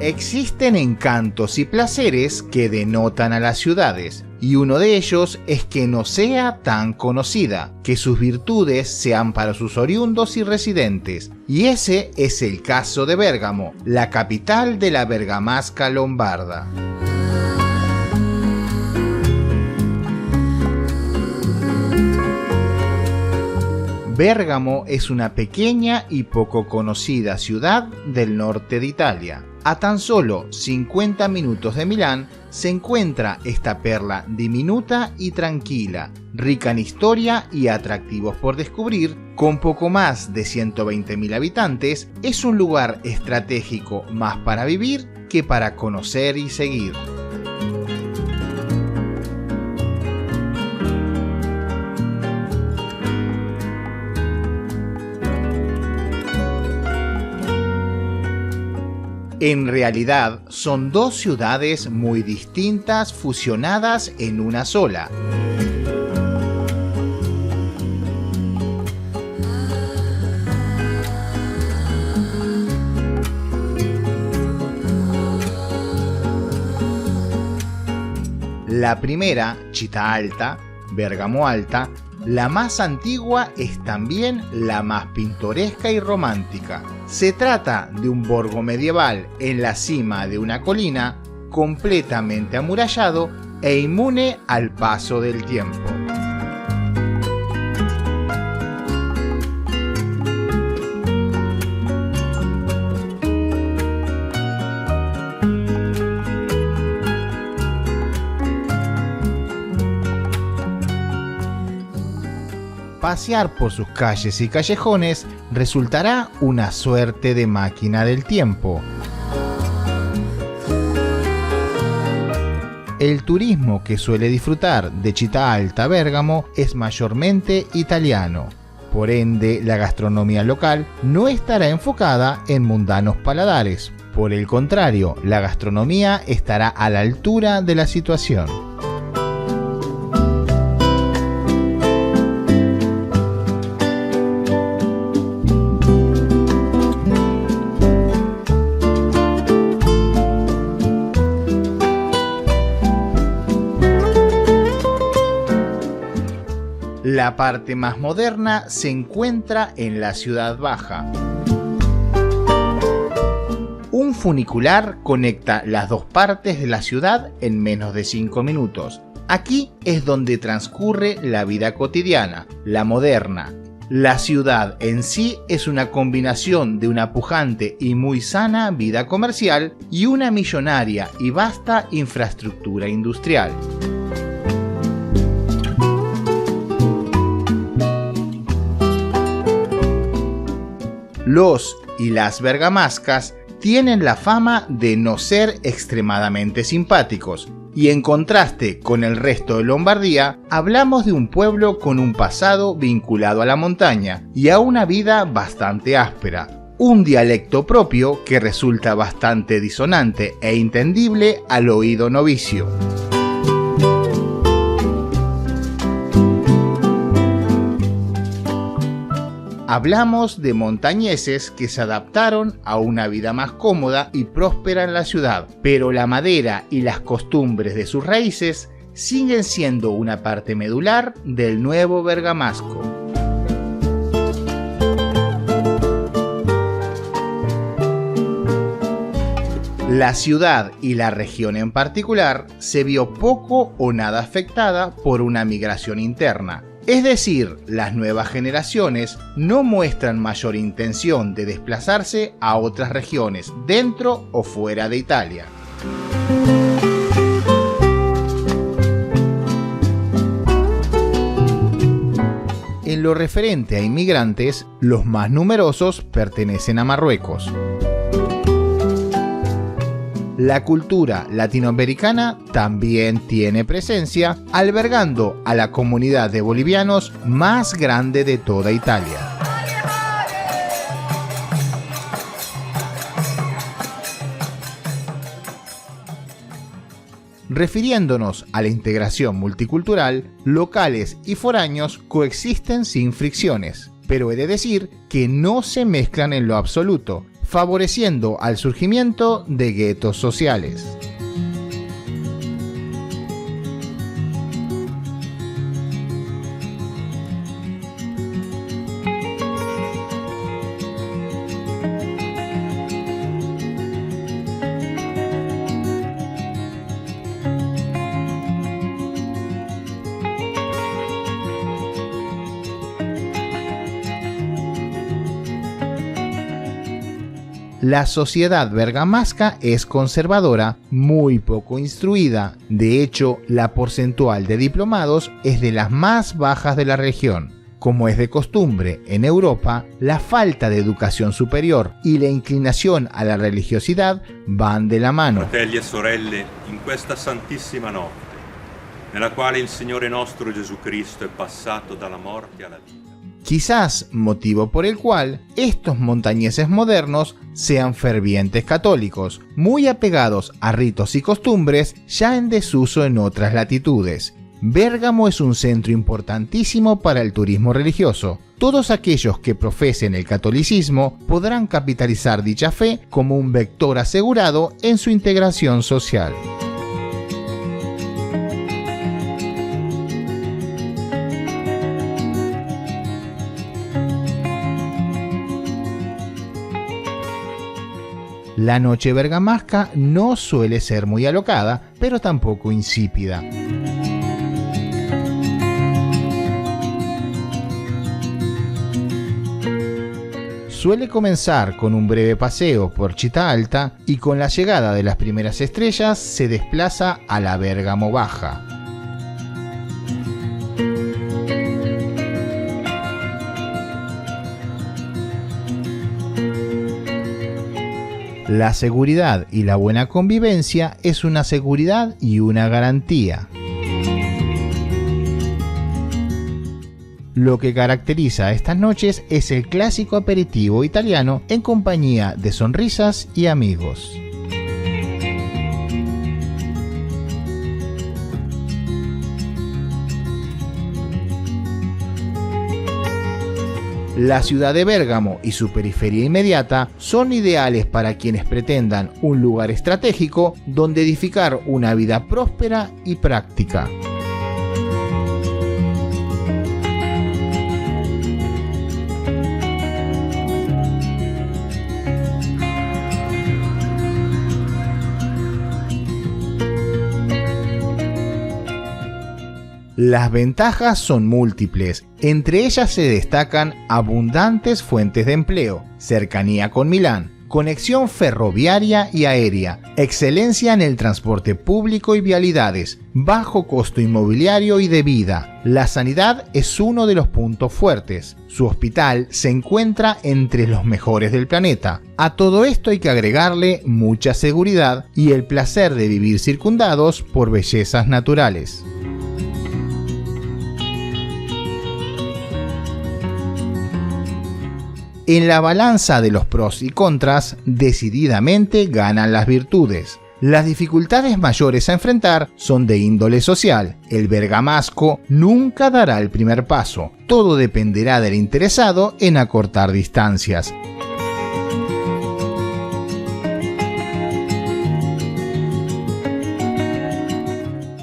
Existen encantos y placeres que denotan a las ciudades, y uno de ellos es que no sea tan conocida, que sus virtudes sean para sus oriundos y residentes, y ese es el caso de Bérgamo, la capital de la bergamasca lombarda. Bérgamo es una pequeña y poco conocida ciudad del norte de Italia. A tan solo 50 minutos de Milán se encuentra esta perla diminuta y tranquila, rica en historia y atractivos por descubrir. Con poco más de 120.000 habitantes, es un lugar estratégico más para vivir que para conocer y seguir. En realidad, son dos ciudades muy distintas fusionadas en una sola. La primera, Città Alta, Bérgamo Alta, la más antigua, es también la más pintoresca y romántica. Se trata de un borgo medieval en la cima de una colina, completamente amurallado e inmune al paso del tiempo. Pasear por sus calles y callejones resultará una suerte de máquina del tiempo. El turismo que suele disfrutar de Città Alta Bérgamo es mayormente italiano. Por ende, la gastronomía local no estará enfocada en mundanos paladares. Por el contrario, la gastronomía estará a la altura de la situación. La parte más moderna se encuentra en la Ciudad Baja. Un funicular conecta las dos partes de la ciudad en menos de 5 minutos. Aquí es donde transcurre la vida cotidiana, la moderna. La ciudad en sí es una combinación de una pujante y muy sana vida comercial y una millonaria y vasta infraestructura industrial. Los y las bergamascas tienen la fama de no ser extremadamente simpáticos, y en contraste con el resto de Lombardía, hablamos de un pueblo con un pasado vinculado a la montaña y a una vida bastante áspera, un dialecto propio que resulta bastante disonante e entendible al oído novicio. Hablamos de montañeses que se adaptaron a una vida más cómoda y próspera en la ciudad, pero la madera y las costumbres de sus raíces siguen siendo una parte medular del nuevo bergamasco. La ciudad y la región en particular se vio poco o nada afectada por una migración interna. Es decir, las nuevas generaciones no muestran mayor intención de desplazarse a otras regiones dentro o fuera de Italia. En lo referente a inmigrantes, los más numerosos pertenecen a Marruecos. La cultura latinoamericana también tiene presencia, albergando a la comunidad de bolivianos más grande de toda Italia. Refiriéndonos a la integración multicultural, locales y foráneos coexisten sin fricciones, pero he de decir que no se mezclan en lo absoluto. favoreciendo al surgimiento de guetos sociales. La sociedad bergamasca es conservadora, muy poco instruida. De hecho, la porcentual de diplomados es de las más bajas de la región. Como es de costumbre en Europa, la falta de educación superior y la inclinación a la religiosidad van de la mano. Fratelli e sorelle, in questa santissima notte, nella quale il Signore nostro Gesù Cristo è passato dalla morte alla vita. Quizás motivo por el cual estos montañeses modernos sean fervientes católicos, muy apegados a ritos y costumbres ya en desuso en otras latitudes. Bérgamo es un centro importantísimo para el turismo religioso. Todos aquellos que profesen el catolicismo podrán capitalizar dicha fe como un vector asegurado en su integración social. La noche bergamasca no suele ser muy alocada, pero tampoco insípida. Suele comenzar con un breve paseo por Città Alta y con la llegada de las primeras estrellas se desplaza a la Bérgamo Baja. La seguridad y la buena convivencia es una seguridad y una garantía. Lo que caracteriza a estas noches es el clásico aperitivo italiano en compañía de sonrisas y amigos. La ciudad de Bérgamo y su periferia inmediata son ideales para quienes pretendan un lugar estratégico donde edificar una vida próspera y práctica. Las ventajas son múltiples, entre ellas se destacan abundantes fuentes de empleo, cercanía con Milán, conexión ferroviaria y aérea, excelencia en el transporte público y vialidades, bajo costo inmobiliario y de vida. La sanidad es uno de los puntos fuertes. Su hospital se encuentra entre los mejores del planeta. A todo esto hay que agregarle mucha seguridad y el placer de vivir circundados por bellezas naturales. En la balanza de los pros y contras, decididamente ganan las virtudes. Las dificultades mayores a enfrentar son de índole social. El bergamasco nunca dará el primer paso. Todo dependerá del interesado en acortar distancias.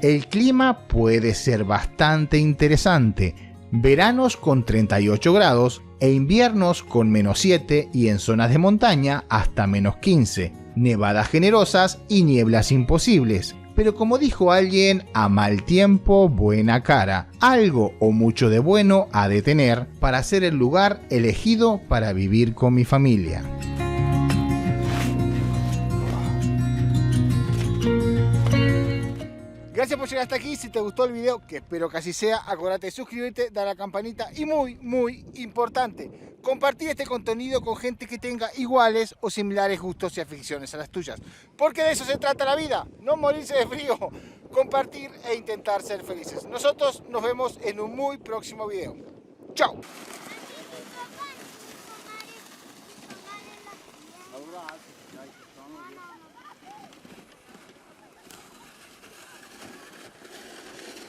El clima puede ser bastante interesante. Veranos con 38 grados e inviernos con -7 y en zonas de montaña hasta -15, nevadas generosas y nieblas imposibles. Pero como dijo alguien, a mal tiempo, buena cara. Algo o mucho de bueno ha de tener para ser el lugar elegido para vivir con mi familia. Gracias por llegar hasta aquí. Si te gustó el video, que espero que así sea, acuérdate de suscribirte, dar a la campanita y muy importante, compartir este contenido con gente que tenga iguales o similares gustos y aficiones a las tuyas. Porque de eso se trata la vida, no morirse de frío, compartir e intentar ser felices. Nosotros nos vemos en un muy próximo video. ¡Chao!